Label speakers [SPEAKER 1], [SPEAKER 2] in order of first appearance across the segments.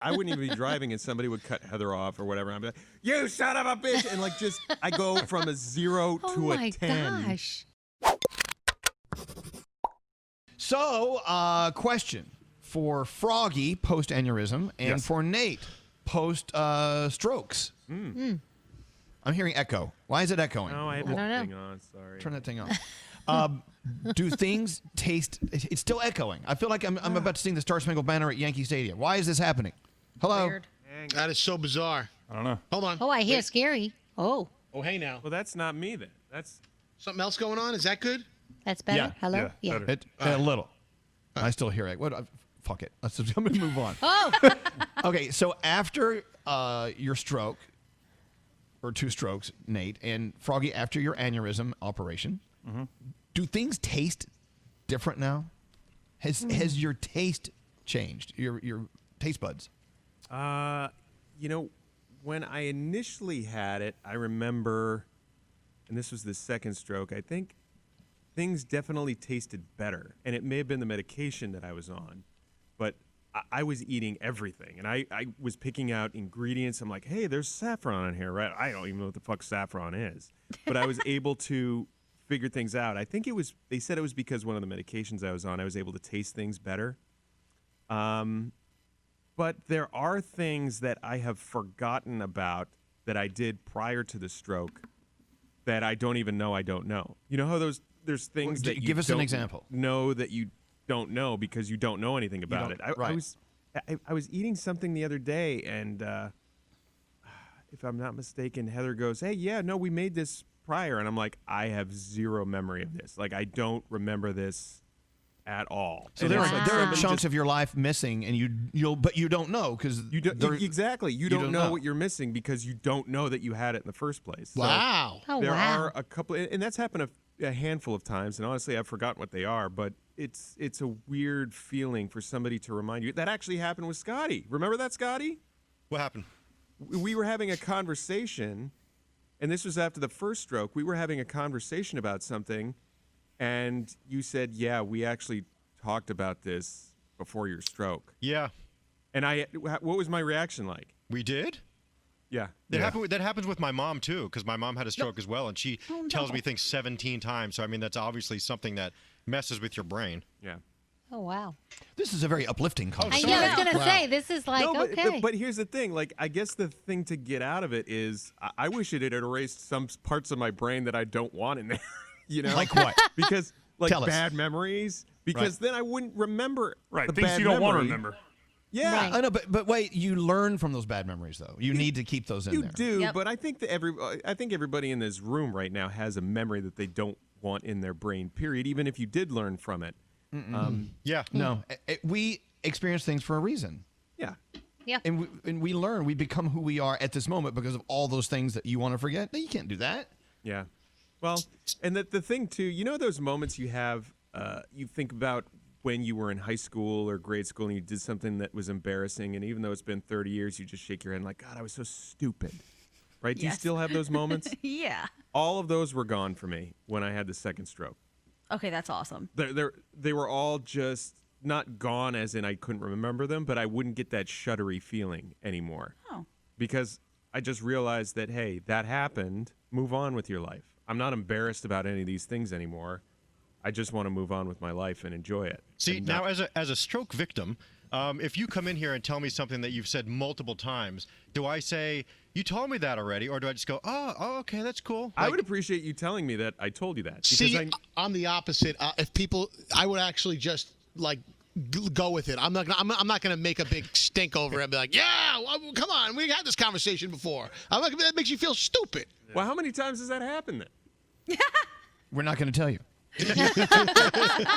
[SPEAKER 1] I wouldn't even be driving and somebody would cut Heather off or whatever. I'd be like, you son of a bitch. And I go from a 0 to a 10.
[SPEAKER 2] Oh my gosh.
[SPEAKER 3] So, question for Froggy, post-aneurysm, and for Nate, post-strokes. I'm hearing echo. Why is it echoing?
[SPEAKER 1] No, I have that thing on. Sorry.
[SPEAKER 3] Turn that thing on. Do things taste... It's still echoing. I feel like I'm about to sing the Star Spangled Banner at Yankee Stadium. Why is this happening? Hello?
[SPEAKER 4] Weird.
[SPEAKER 5] That is so bizarre.
[SPEAKER 6] I don't know.
[SPEAKER 5] Hold on.
[SPEAKER 2] Oh, I hear scary. Oh.
[SPEAKER 5] Oh, hey now.
[SPEAKER 1] Well, that's not me then. That's
[SPEAKER 5] something else going on. Is that good?
[SPEAKER 2] That's better.
[SPEAKER 3] Yeah.
[SPEAKER 2] Hello?
[SPEAKER 6] Yeah.
[SPEAKER 3] A little. I still hear it. Fuck it. Let's just move on.
[SPEAKER 2] Oh.
[SPEAKER 3] Okay, so after your stroke, or 2 strokes, Nate, and Froggy, after your aneurysm operation, do things taste different now? Has your taste changed? Your taste buds?
[SPEAKER 1] When I initially had it, I remember, and this was the second stroke, I think things definitely tasted better. And it may have been the medication that I was on, but I was eating everything. And I was picking out ingredients. I'm like, hey, there's saffron in here, right? I don't even know what the fuck saffron is. But I was able to figure things out. I think they said it was because one of the medications I was on, I was able to taste things better. But there are things that I have forgotten about that I did prior to the stroke that I don't even know I don't know. You know how there's things that you
[SPEAKER 3] give us
[SPEAKER 1] don't
[SPEAKER 3] an example.
[SPEAKER 1] know that you don't know because you don't know anything about it.
[SPEAKER 3] Right.
[SPEAKER 1] I was eating something the other day, and if I'm not mistaken, Heather goes, hey, yeah, no, we made this prior. And I'm like, I have zero memory of this. Like, I don't remember this at all.
[SPEAKER 3] So there are chunks of your life missing, and but you don't know because
[SPEAKER 1] you don't exactly. You don't know what you're missing because you don't know that you had it in the first place.
[SPEAKER 5] Wow.
[SPEAKER 1] So there are a couple, and that's happened a handful of times. And honestly, I've forgotten what they are. But it's a weird feeling for somebody to remind you. That actually happened with Scotty. Remember that, Scotty?
[SPEAKER 6] What happened?
[SPEAKER 1] We were having a conversation, and this was after the first stroke. We were having a conversation about something. And you said, yeah, we actually talked about this before your stroke.
[SPEAKER 6] Yeah.
[SPEAKER 1] And what was my reaction like?
[SPEAKER 6] We did?
[SPEAKER 1] Yeah.
[SPEAKER 6] That happens with my mom, too, because my mom had a stroke as well, and she tells me things 17 times. So, I mean, that's obviously something that messes with your brain.
[SPEAKER 1] Yeah.
[SPEAKER 2] Oh, wow.
[SPEAKER 3] This is a very uplifting conversation.
[SPEAKER 2] I know, I was going to say, this is like, okay.
[SPEAKER 1] But here's the thing. Like, I guess the thing to get out of it is I wish it had erased some parts of my brain that I don't want in there. You know?
[SPEAKER 3] Like what?
[SPEAKER 1] Because, bad memories. Because then I wouldn't remember the
[SPEAKER 6] things
[SPEAKER 1] bad
[SPEAKER 6] you don't
[SPEAKER 1] memory.
[SPEAKER 6] want to remember.
[SPEAKER 1] Yeah.
[SPEAKER 2] Right.
[SPEAKER 3] I know, but wait, you learn from those bad memories, though. You need to keep those in there.
[SPEAKER 1] You do, but I think that everybody in this room right now has a memory that they don't want in their brain, period, even if you did learn from it.
[SPEAKER 6] Yeah.
[SPEAKER 3] No. We experience things for a reason.
[SPEAKER 1] Yeah.
[SPEAKER 2] Yeah.
[SPEAKER 3] And we learn. We become who we are at this moment because of all those things that you want to forget. No, you can't do that.
[SPEAKER 1] Yeah. Well, and the thing, too, you know those moments you have, you think about when you were in high school or grade school and you did something that was embarrassing, and even though it's been 30 years, you just shake your head like, God, I was so stupid. Right? Do you still have those moments?
[SPEAKER 4] Yeah.
[SPEAKER 1] All of those were gone for me when I had the second stroke.
[SPEAKER 4] Okay, that's awesome.
[SPEAKER 1] They were all just not gone as in I couldn't remember them, but I wouldn't get that shuddery feeling anymore.
[SPEAKER 4] Oh.
[SPEAKER 1] Because I just realized that, hey, that happened. Move on with your life. I'm not embarrassed about any of these things anymore. I just want to move on with my life and enjoy it.
[SPEAKER 6] See, now as a stroke victim, if you come in here and tell me something that you've said multiple times, do I say, you told me that already? Or do I just go, oh okay, that's cool?
[SPEAKER 1] I would appreciate you telling me that I told you that.
[SPEAKER 5] See, I'm the opposite. I would actually just go with it. I'm not gonna make a big stink over it and be like, yeah, well, come on, we had this conversation before. That makes you feel stupid.
[SPEAKER 1] Well, how many times has that happened then?
[SPEAKER 3] We're not going to tell you.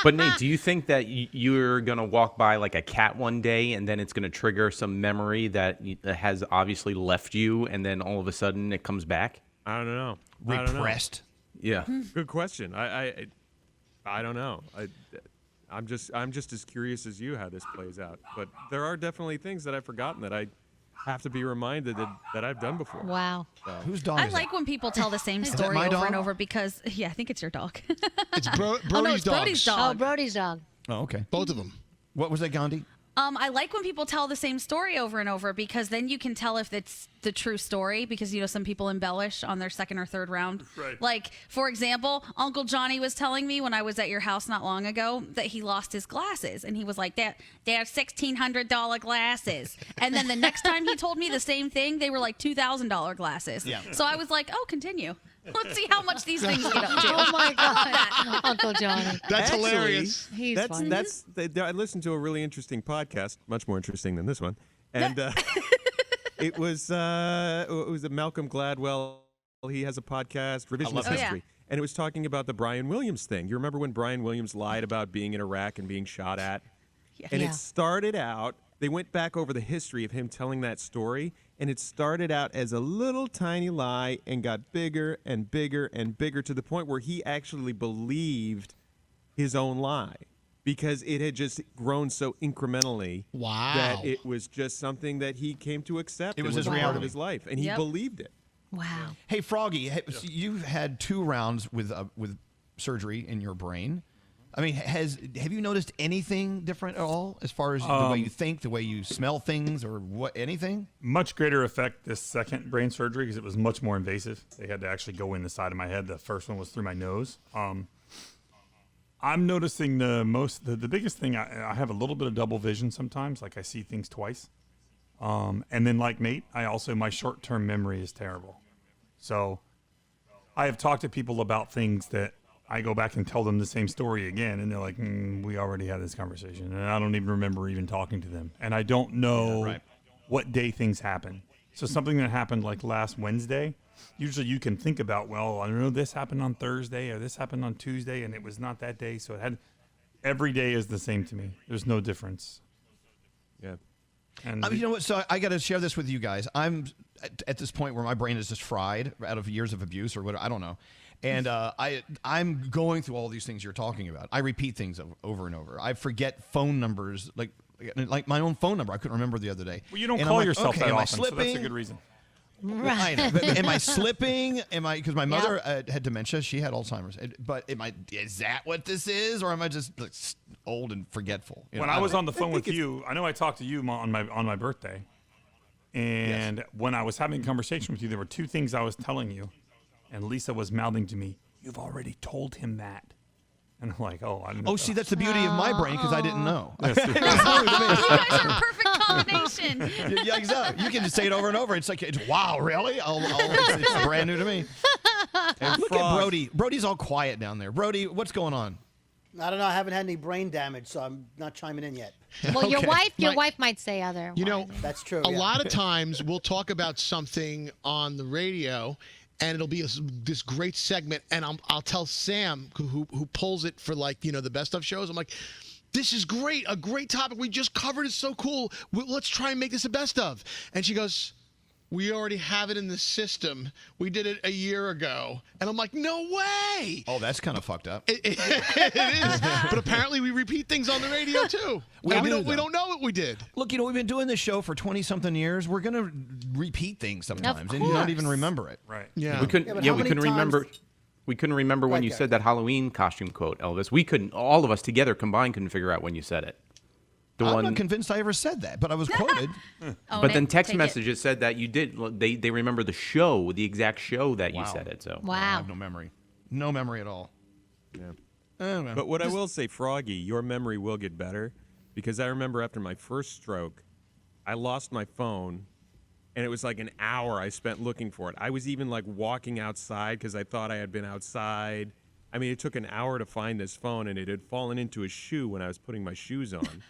[SPEAKER 7] But Nate, do you think that you're going to walk by like a cat one day and then it's going to trigger some memory that has obviously left you and then all of a sudden it comes back?
[SPEAKER 1] I don't know.
[SPEAKER 3] Repressed?
[SPEAKER 7] Yeah.
[SPEAKER 1] Good question. I don't know. I'm just as curious as you how this plays out. But there are definitely things that I've forgotten that I have to be reminded that I've done before.
[SPEAKER 2] Wow.
[SPEAKER 1] So.
[SPEAKER 3] Whose dog
[SPEAKER 4] I
[SPEAKER 3] is
[SPEAKER 4] like when people tell the same
[SPEAKER 3] that
[SPEAKER 4] story
[SPEAKER 3] my
[SPEAKER 4] over
[SPEAKER 3] dog?
[SPEAKER 4] and over because, I think it's your dog.
[SPEAKER 5] It's
[SPEAKER 4] Oh, no, it's Brody's
[SPEAKER 5] dogs.
[SPEAKER 4] dog.
[SPEAKER 2] Oh, Brody's dog.
[SPEAKER 3] Oh, okay.
[SPEAKER 5] Both of them.
[SPEAKER 3] What was that, Gandhi?
[SPEAKER 4] I like when people tell the same story over and over because then you can tell if it's the true story because, some people embellish on their second or third round.
[SPEAKER 8] Right.
[SPEAKER 4] Like, for example, Uncle Johnny was telling me when I was at your house not long ago that he lost his glasses. And he was like, they're $1,600 glasses. And then the next time he told me the same thing, they were like $2,000 glasses.
[SPEAKER 3] Yeah.
[SPEAKER 4] So I was like, oh, continue. Let's see how much these things get up to.
[SPEAKER 2] Oh my God, Uncle Johnny.
[SPEAKER 5] That's
[SPEAKER 1] Actually,
[SPEAKER 5] hilarious.
[SPEAKER 2] He's funny.
[SPEAKER 1] I listened to a really interesting podcast, much more interesting than this one, and it was a Malcolm Gladwell. He has a podcast, Revisionist
[SPEAKER 3] it.
[SPEAKER 1] History,
[SPEAKER 4] Oh,
[SPEAKER 1] and it was talking about the Brian Williams thing. You remember when Brian Williams lied about being in Iraq and being shot at? And
[SPEAKER 2] Yeah.
[SPEAKER 1] it started out. They went back over the history of him telling that story, and it started out as a little tiny lie and got bigger and bigger and bigger to the point where he actually believed his own lie because it had just grown so incrementally
[SPEAKER 5] Wow.
[SPEAKER 1] that it was just something that he came to accept.
[SPEAKER 3] It was
[SPEAKER 1] and
[SPEAKER 3] his
[SPEAKER 1] part of
[SPEAKER 3] reality.
[SPEAKER 1] his life, and he
[SPEAKER 4] Yep.
[SPEAKER 1] believed it.
[SPEAKER 2] Wow.
[SPEAKER 3] Hey, Froggy, so you've had 2 rounds with surgery in your brain. I mean, have you noticed anything different at all as far as the way you think, the way you smell things, or anything?
[SPEAKER 8] Much greater effect this second brain surgery because it was much more invasive. They had to actually go in the side of my head. The first one was through my nose. I'm noticing the biggest thing. I have a little bit of double vision sometimes, like I see things twice. And then, like Nate, my short-term memory is terrible. So I have talked to people about things that I go back and tell them the same story again, and they're like, we already had this conversation, and I don't even remember even talking to them. And I don't know what day things happen. So something that happened like last Wednesday, usually you can think about, well, I don't know, this happened on Thursday or this happened on Tuesday, and it was not that day. So every day is the same to me. There's no difference.
[SPEAKER 1] Yeah.
[SPEAKER 8] And
[SPEAKER 3] You know what? So I got to share this with you guys. I'm at this point where my brain is just fried out of years of abuse or whatever. I don't know. And I'm going through all these things you're talking about. I repeat things over and over. I forget phone numbers, like my own phone number. I couldn't remember the other day.
[SPEAKER 8] well, you don't
[SPEAKER 3] And
[SPEAKER 8] call
[SPEAKER 3] I'm like,
[SPEAKER 8] yourself
[SPEAKER 3] okay,
[SPEAKER 8] that
[SPEAKER 3] am I
[SPEAKER 8] often, so that's a
[SPEAKER 3] slipping?
[SPEAKER 8] good reason.
[SPEAKER 3] I know. But am I slipping? Because my mother had dementia. She had Alzheimer's. But is that what this is, or am I just old and forgetful?
[SPEAKER 8] When I was on the phone with you, I know I talked to you on my birthday, and when I was having a conversation with you, there were 2 things I was telling you, and Lisa was mouthing to me, "You've already told him that," and I'm like, "Oh, I didn't."
[SPEAKER 3] Oh, see, that's the beauty of my brain because I didn't know.
[SPEAKER 4] You guys are a perfect combination.
[SPEAKER 3] Yeah, exactly. You can just say it over and over. It's like, wow, really? It's brand new to me. And look at Brody. Brody's all quiet down there. Brody, what's going on?
[SPEAKER 9] I don't know. I haven't had any brain damage, so I'm not chiming in yet.
[SPEAKER 2] Well, your
[SPEAKER 5] My-
[SPEAKER 2] wife might say other.
[SPEAKER 9] That's true.
[SPEAKER 5] A lot of times we'll talk about something on the radio, and it'll be this great segment, and I'll tell Sam who pulls it for the best of shows. I'm like, this is great, a great topic. We just covered it, so cool. Let's try and make this a best of. And she goes, we already have it in the system. We did it a year ago. And I'm like, no way.
[SPEAKER 3] Oh, that's kind of fucked up.
[SPEAKER 5] It is. But apparently we repeat things on the radio, too. We don't know what we did.
[SPEAKER 3] Look, we've been doing this show for 20-something years. We're going to repeat things sometimes and not even remember it.
[SPEAKER 8] Right.
[SPEAKER 5] Yeah.
[SPEAKER 7] We couldn't.
[SPEAKER 9] but
[SPEAKER 7] Yeah,
[SPEAKER 9] how
[SPEAKER 7] we
[SPEAKER 9] many
[SPEAKER 7] couldn't remember.
[SPEAKER 9] times-
[SPEAKER 7] We couldn't remember when
[SPEAKER 9] Right
[SPEAKER 7] you
[SPEAKER 9] there.
[SPEAKER 7] said that Halloween costume quote, Elvis. We couldn't. All of us together combined couldn't figure out when you said it.
[SPEAKER 3] I'm not convinced I ever said that, but I was quoted.
[SPEAKER 7] But then text messages said that you did. They remember the show, the exact show that you said it. So
[SPEAKER 3] I
[SPEAKER 2] Wow.
[SPEAKER 3] have no memory. No memory at all.
[SPEAKER 1] Yeah. But what I will say, Froggy, your memory will get better because I remember after my first stroke, I lost my phone, and it was like an hour I spent looking for it. I was even walking outside because I thought I had been outside. I mean, it took an hour to find this phone, and it had fallen into a shoe when I was putting my shoes on.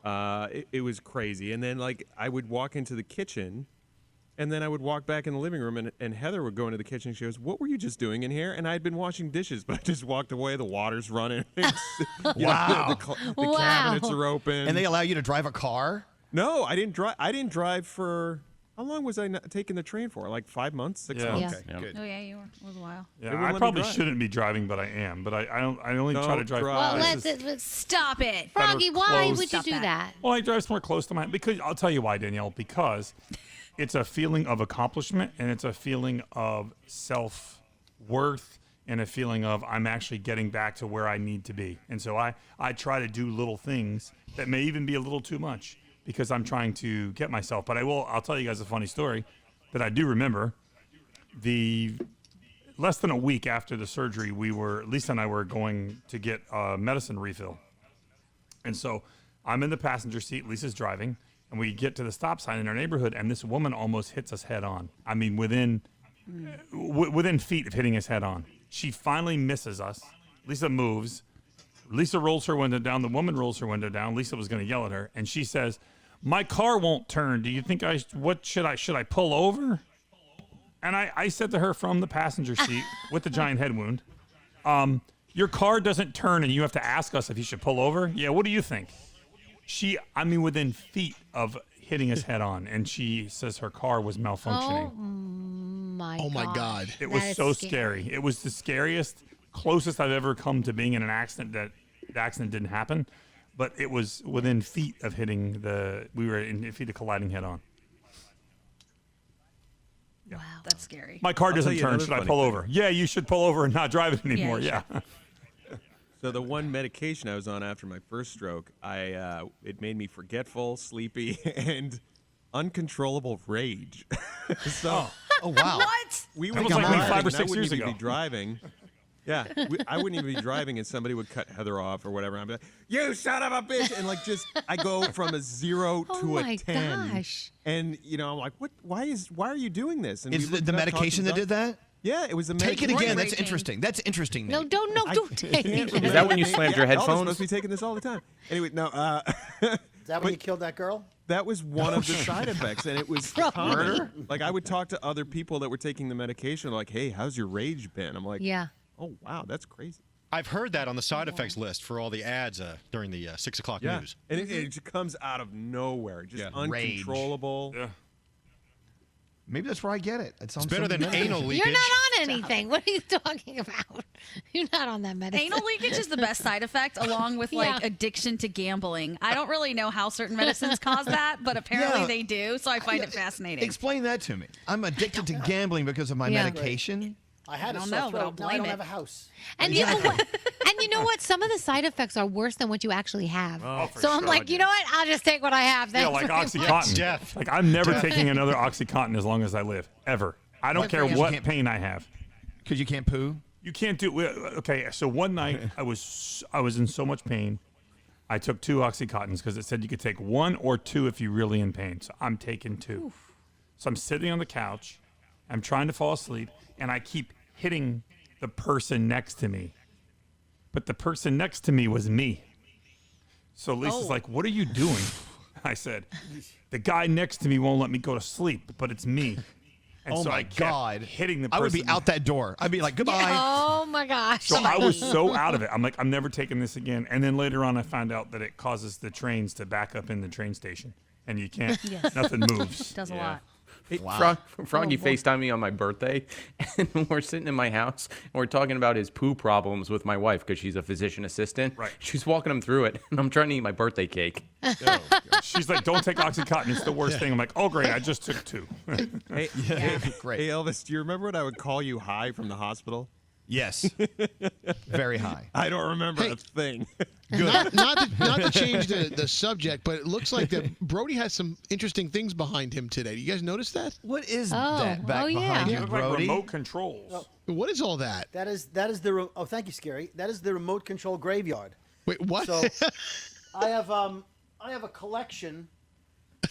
[SPEAKER 1] Wow. It was crazy. And then I would walk into the kitchen, and then I would walk back in the living room, and Heather would go into the kitchen. She goes, "What were you just doing in here?" And I had been washing dishes, but I just walked away. The water's running.
[SPEAKER 3] Wow.
[SPEAKER 1] The cabinets are open.
[SPEAKER 3] And they allow you to drive a car?
[SPEAKER 1] No, I didn't drive. I didn't drive for. How long was I taking the train for? 5 months, 6
[SPEAKER 8] Yeah.
[SPEAKER 1] months.
[SPEAKER 2] Yeah.
[SPEAKER 3] Okay, good.
[SPEAKER 4] Oh, yeah, you were. It was a while.
[SPEAKER 8] Yeah,
[SPEAKER 1] They wouldn't
[SPEAKER 8] I
[SPEAKER 1] let me
[SPEAKER 8] probably
[SPEAKER 1] drive.
[SPEAKER 8] shouldn't be driving, but I am. But I don't. I only try to
[SPEAKER 1] Don't
[SPEAKER 8] drive.
[SPEAKER 1] drive.
[SPEAKER 2] Well,
[SPEAKER 1] This
[SPEAKER 2] let's
[SPEAKER 4] Stop it.
[SPEAKER 2] Froggy, why
[SPEAKER 8] close.
[SPEAKER 2] would you
[SPEAKER 4] Stop
[SPEAKER 2] do
[SPEAKER 4] that.
[SPEAKER 2] that?
[SPEAKER 8] Well, I drive somewhere close to my because I'll tell you why, Danielle. Because it's a feeling of accomplishment and it's a feeling of self-worth and a feeling of I'm actually getting back to where I need to be. And so I try to do little things that may even be a little too much because I'm trying to get myself. But I'll tell you guys a funny story that I do remember. Less than a week after the surgery, Lisa and I were going to get a medicine refill. And so I'm in the passenger seat, Lisa's driving, and we get to the stop sign in our neighborhood, and this woman almost hits us head on. I mean, within feet of hitting us head on. She finally misses us. Lisa moves. Lisa rolls her window down. The woman rolls her window down. Lisa was going to yell at her, and she says, "My car won't turn. Do you think should I pull over?" And I said to her from the passenger seat with the giant head wound, "Your car doesn't turn, and you have to ask us if you should pull over? Yeah, what do you think?" Within feet of hitting us head on, and she says her car was malfunctioning.
[SPEAKER 5] Oh my God.
[SPEAKER 8] It was so scary. It was the scariest, closest I've ever come to being in an accident that the accident didn't happen, but it was within feet of we were in feet of colliding head on.
[SPEAKER 4] Wow, that's scary.
[SPEAKER 8] My car
[SPEAKER 1] I'll
[SPEAKER 8] doesn't
[SPEAKER 1] tell you
[SPEAKER 8] turn.
[SPEAKER 1] another
[SPEAKER 8] Should I
[SPEAKER 1] funny
[SPEAKER 8] pull
[SPEAKER 1] thing.
[SPEAKER 8] over? Yeah, you should pull over and not drive it anymore.
[SPEAKER 4] Yeah,
[SPEAKER 8] Yeah.
[SPEAKER 1] So the one medication I was on after my first stroke, it made me forgetful, sleepy, and uncontrollable rage. So
[SPEAKER 3] Oh, wow.
[SPEAKER 4] What?
[SPEAKER 1] we
[SPEAKER 8] That
[SPEAKER 1] would
[SPEAKER 8] was like
[SPEAKER 1] be
[SPEAKER 8] me
[SPEAKER 1] driving,
[SPEAKER 8] 5 or
[SPEAKER 1] and I
[SPEAKER 8] 6
[SPEAKER 1] wouldn't
[SPEAKER 8] years
[SPEAKER 1] even
[SPEAKER 8] ago.
[SPEAKER 1] be driving. Yeah, I wouldn't even be driving, and somebody would cut Heather off or whatever. And I'd be like, "You son of a bitch!" And I go from a 0
[SPEAKER 2] Oh
[SPEAKER 1] to
[SPEAKER 2] my
[SPEAKER 1] a 10.
[SPEAKER 2] gosh.
[SPEAKER 1] And I'm like, "What? Why are you doing this?" And we
[SPEAKER 3] Is
[SPEAKER 1] looked
[SPEAKER 3] the
[SPEAKER 1] it up, talked
[SPEAKER 3] medication
[SPEAKER 1] to
[SPEAKER 3] that
[SPEAKER 1] the
[SPEAKER 3] did that?
[SPEAKER 1] Yeah, it was the
[SPEAKER 3] Take it
[SPEAKER 1] medication.
[SPEAKER 3] again. That's
[SPEAKER 4] Heartbreaking.
[SPEAKER 3] interesting. That's interesting, Nate.
[SPEAKER 2] No, don't take
[SPEAKER 1] Can't
[SPEAKER 2] it.
[SPEAKER 7] Is that when you
[SPEAKER 1] remember.
[SPEAKER 7] slammed your
[SPEAKER 1] Elvis
[SPEAKER 7] headphones?
[SPEAKER 1] must be taking this all the time. Anyway, no.
[SPEAKER 9] Is that when you killed that girl?
[SPEAKER 1] That was one of the side effects, and it was murder. Like I would talk to other people that were taking the medication, like, "Hey, how's your rage been?" I'm like,
[SPEAKER 2] Yeah.
[SPEAKER 1] "Oh wow, that's crazy."
[SPEAKER 6] I've heard that on the side effects list for all the ads during the 6 o'clock news.
[SPEAKER 1] and it just comes out of nowhere, just
[SPEAKER 6] Yeah.
[SPEAKER 3] Rage.
[SPEAKER 1] uncontrollable.
[SPEAKER 8] Yeah.
[SPEAKER 3] Maybe that's where I get it.
[SPEAKER 6] It's better than anal leakage.
[SPEAKER 2] You're not on anything. What are you talking about? You're not on that medicine.
[SPEAKER 4] Anal leakage is the best side effect, along with
[SPEAKER 2] Yeah.
[SPEAKER 4] addiction to gambling. I don't really know how certain medicines cause that, but apparently
[SPEAKER 3] Yeah.
[SPEAKER 4] they do. So I find it fascinating.
[SPEAKER 3] Explain that to me. I'm addicted to gambling because of my
[SPEAKER 2] Yeah.
[SPEAKER 3] medication.
[SPEAKER 9] I had a
[SPEAKER 4] don't
[SPEAKER 9] sore
[SPEAKER 4] know, but I'll
[SPEAKER 9] throat. Now I
[SPEAKER 4] blame
[SPEAKER 9] don't
[SPEAKER 4] it.
[SPEAKER 9] have a house.
[SPEAKER 2] And you know what? And you know what? Some of the side effects are worse than what you actually have.
[SPEAKER 8] Oh, for
[SPEAKER 2] so I'm
[SPEAKER 8] sure,
[SPEAKER 2] like, you
[SPEAKER 8] yeah.
[SPEAKER 2] know what? I'll just take what I have.
[SPEAKER 8] Yeah,
[SPEAKER 2] Thanks
[SPEAKER 8] like
[SPEAKER 2] very much.
[SPEAKER 8] OxyContin.
[SPEAKER 6] Death.
[SPEAKER 8] Like I'm never taking another OxyContin as long as I live, ever. I don't
[SPEAKER 4] Good
[SPEAKER 8] care
[SPEAKER 4] for you.
[SPEAKER 8] what
[SPEAKER 3] Can't-
[SPEAKER 8] pain I have.
[SPEAKER 3] Because you can't poo.
[SPEAKER 8] You can't do. Okay, so one night I was in so much pain, I took 2 OxyContins because it said you could take 1 or 2 if you're really in pain. So I'm taking 2. So I'm sitting on the couch, I'm trying to fall asleep, and I keep hitting the person next to me. But the person next to me was me. So Lisa's like, "What are you doing?" I said, "The guy next to me won't let me go to sleep, but it's me." And
[SPEAKER 3] Oh
[SPEAKER 8] so
[SPEAKER 3] my
[SPEAKER 8] I kept
[SPEAKER 3] God.
[SPEAKER 8] hitting the
[SPEAKER 3] I
[SPEAKER 8] person.
[SPEAKER 3] would be out that door. I'd be like, goodbye.
[SPEAKER 2] Oh my gosh.
[SPEAKER 8] So I was so out of it. I'm like, I'm never taking this again. And then later on, I found out that it causes the trains to back up in the train station, and you can't. Nothing moves.
[SPEAKER 4] Does a lot.
[SPEAKER 7] Froggy FaceTimed me on my birthday, and we're sitting in my house, and we're talking about his poo problems with my wife because she's a physician assistant.
[SPEAKER 8] Right.
[SPEAKER 7] She's walking him through it, and I'm trying to eat my birthday cake.
[SPEAKER 8] She's like, "Don't take OxyContin. It's the worst thing." I'm like, "Oh great, I just took 2."
[SPEAKER 1] Hey,
[SPEAKER 3] Great.
[SPEAKER 1] hey, Elvis, do you remember when I would call you high from the hospital?
[SPEAKER 3] Yes. Very high.
[SPEAKER 1] I don't remember
[SPEAKER 5] Hey.
[SPEAKER 1] a thing.
[SPEAKER 5] Not to change the subject, but it looks like that Brody has some interesting things behind him today. You guys notice that?
[SPEAKER 3] What is
[SPEAKER 2] Oh,
[SPEAKER 3] that back
[SPEAKER 2] oh, yeah.
[SPEAKER 3] behind
[SPEAKER 8] You
[SPEAKER 3] you,
[SPEAKER 8] look like
[SPEAKER 3] Brody?
[SPEAKER 8] remote controls.
[SPEAKER 5] What is all that?
[SPEAKER 9] That is the oh, thank you, Scary. That is the remote control graveyard.
[SPEAKER 5] Wait, what?
[SPEAKER 9] So I have a collection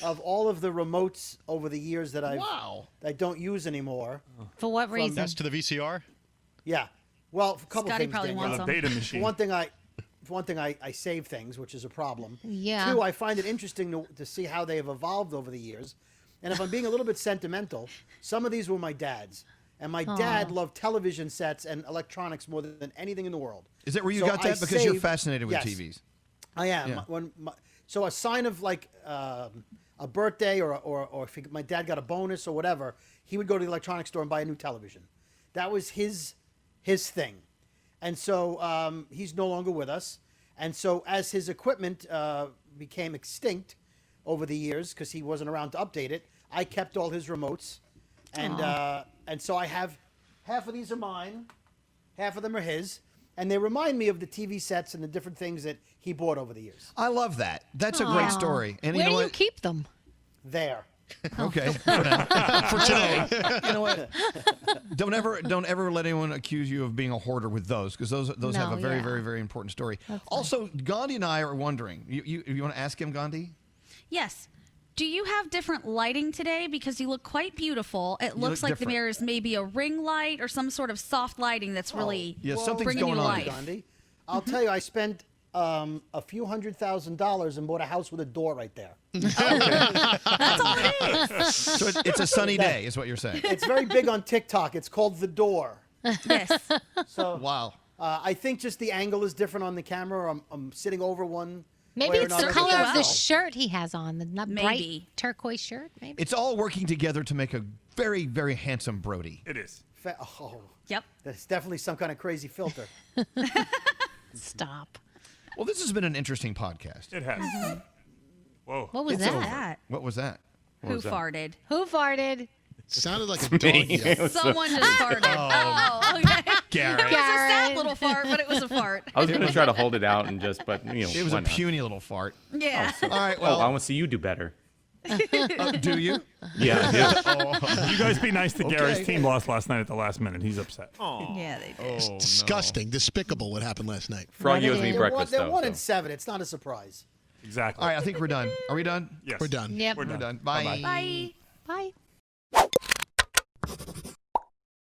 [SPEAKER 9] of all of the remotes over the years that
[SPEAKER 5] Wow.
[SPEAKER 9] I don't use anymore.
[SPEAKER 2] For what reason?
[SPEAKER 6] That's to the VCR?
[SPEAKER 9] Yeah. Well, for a couple
[SPEAKER 4] Scotty
[SPEAKER 9] things.
[SPEAKER 4] probably
[SPEAKER 9] Danielle.
[SPEAKER 4] wants
[SPEAKER 8] A
[SPEAKER 4] some.
[SPEAKER 8] data
[SPEAKER 9] For
[SPEAKER 8] machine.
[SPEAKER 9] one thing, I save things, which is a problem.
[SPEAKER 2] Yeah.
[SPEAKER 9] 2, I find it interesting to see how they have evolved over the years. And if I'm being a little bit sentimental, some of these were my dad's. And my dad loved television sets and electronics more than anything in the world.
[SPEAKER 3] Is that where you
[SPEAKER 9] So
[SPEAKER 3] got
[SPEAKER 9] I
[SPEAKER 3] that? Because you're
[SPEAKER 9] saved-
[SPEAKER 3] fascinated with
[SPEAKER 9] yes.
[SPEAKER 3] TVs.
[SPEAKER 9] I am.
[SPEAKER 3] Yeah.
[SPEAKER 9] So a sign of like a birthday or if my dad got a bonus or whatever, he would go to the electronics store and buy a new television. That was his thing. And so he's no longer with us. And so as his equipment became extinct over the years because he wasn't around to update it, I kept all his remotes. And so I have half of these are mine, half of them are his, and they remind me of the TV sets and the different things that he bought over the years.
[SPEAKER 3] I love that. That's a great story. And
[SPEAKER 2] Where
[SPEAKER 3] you know
[SPEAKER 2] do you
[SPEAKER 3] what?
[SPEAKER 2] keep them?
[SPEAKER 9] There.
[SPEAKER 3] Okay.
[SPEAKER 5] For today.
[SPEAKER 3] You know what? Don't ever let anyone accuse you of being a hoarder with those, because those have
[SPEAKER 2] No,
[SPEAKER 3] a very,
[SPEAKER 2] yeah.
[SPEAKER 3] very, very important story.
[SPEAKER 2] That's
[SPEAKER 3] Also, Gandhi and I are wondering. You want to ask him, Gandhi?
[SPEAKER 4] Yes. Do you have different lighting today? Because you look quite beautiful. It looks
[SPEAKER 3] look
[SPEAKER 4] like
[SPEAKER 3] different.
[SPEAKER 4] there's maybe a ring light or some sort of soft lighting that's really
[SPEAKER 3] Yeah, something's
[SPEAKER 4] bringing
[SPEAKER 3] going
[SPEAKER 4] you
[SPEAKER 3] on.
[SPEAKER 4] life.
[SPEAKER 9] Gandhi. I'll tell you, I spent a few $100,000 and bought a house with a door right there.
[SPEAKER 4] That's all it is.
[SPEAKER 3] So it's a sunny day, is what you're saying.
[SPEAKER 9] It's very big on TikTok. It's called The Door.
[SPEAKER 4] Yes.
[SPEAKER 9] So
[SPEAKER 3] Wow.
[SPEAKER 9] I think just the angle is different on the camera. I'm sitting over one.
[SPEAKER 2] Maybe
[SPEAKER 9] way or
[SPEAKER 2] it's the
[SPEAKER 9] another.
[SPEAKER 2] color of the
[SPEAKER 4] well.
[SPEAKER 2] shirt he has on, the bright
[SPEAKER 4] Maybe.
[SPEAKER 2] turquoise shirt. Maybe.
[SPEAKER 3] It's all working together to make a very, very handsome Brody.
[SPEAKER 8] It is.
[SPEAKER 9] Oh,
[SPEAKER 4] Yep.
[SPEAKER 9] that's definitely some kind of crazy filter.
[SPEAKER 2] Stop.
[SPEAKER 3] Well, this has been an interesting podcast.
[SPEAKER 8] It has. Whoa.
[SPEAKER 2] What was
[SPEAKER 3] It's
[SPEAKER 2] that?
[SPEAKER 3] over. What was that?
[SPEAKER 4] Who farted?
[SPEAKER 2] Who farted?
[SPEAKER 5] Sounded like a dog. yell.
[SPEAKER 4] Someone just farted. Oh, okay.
[SPEAKER 3] Garrett.
[SPEAKER 4] It was a sad
[SPEAKER 2] Garrett.
[SPEAKER 4] little fart, but it was a fart.
[SPEAKER 7] I was going to try to hold it out and just, but
[SPEAKER 3] It was
[SPEAKER 7] why
[SPEAKER 3] a
[SPEAKER 7] not?
[SPEAKER 3] puny little fart.
[SPEAKER 4] Yeah.
[SPEAKER 3] All right.
[SPEAKER 7] Oh,
[SPEAKER 3] Well,
[SPEAKER 7] I want to see you do better.
[SPEAKER 3] do you?
[SPEAKER 7] Yeah, I do.
[SPEAKER 8] You guys be nice to
[SPEAKER 3] Okay.
[SPEAKER 8] Gary's team lost last night at the last minute. He's upset.
[SPEAKER 4] Yeah, they did.
[SPEAKER 3] Oh,
[SPEAKER 5] Disgusting, despicable what happened last night.
[SPEAKER 7] Froggy owes me
[SPEAKER 2] They're
[SPEAKER 7] breakfast,
[SPEAKER 9] They're
[SPEAKER 7] though.
[SPEAKER 9] 1-7. It's not a surprise.
[SPEAKER 8] Exactly.
[SPEAKER 3] All right. I think we're done. Are we done?
[SPEAKER 8] Yes.
[SPEAKER 5] We're done.
[SPEAKER 2] Yep.
[SPEAKER 8] We're
[SPEAKER 3] We're
[SPEAKER 8] done.
[SPEAKER 3] done. Bye.
[SPEAKER 2] Bye.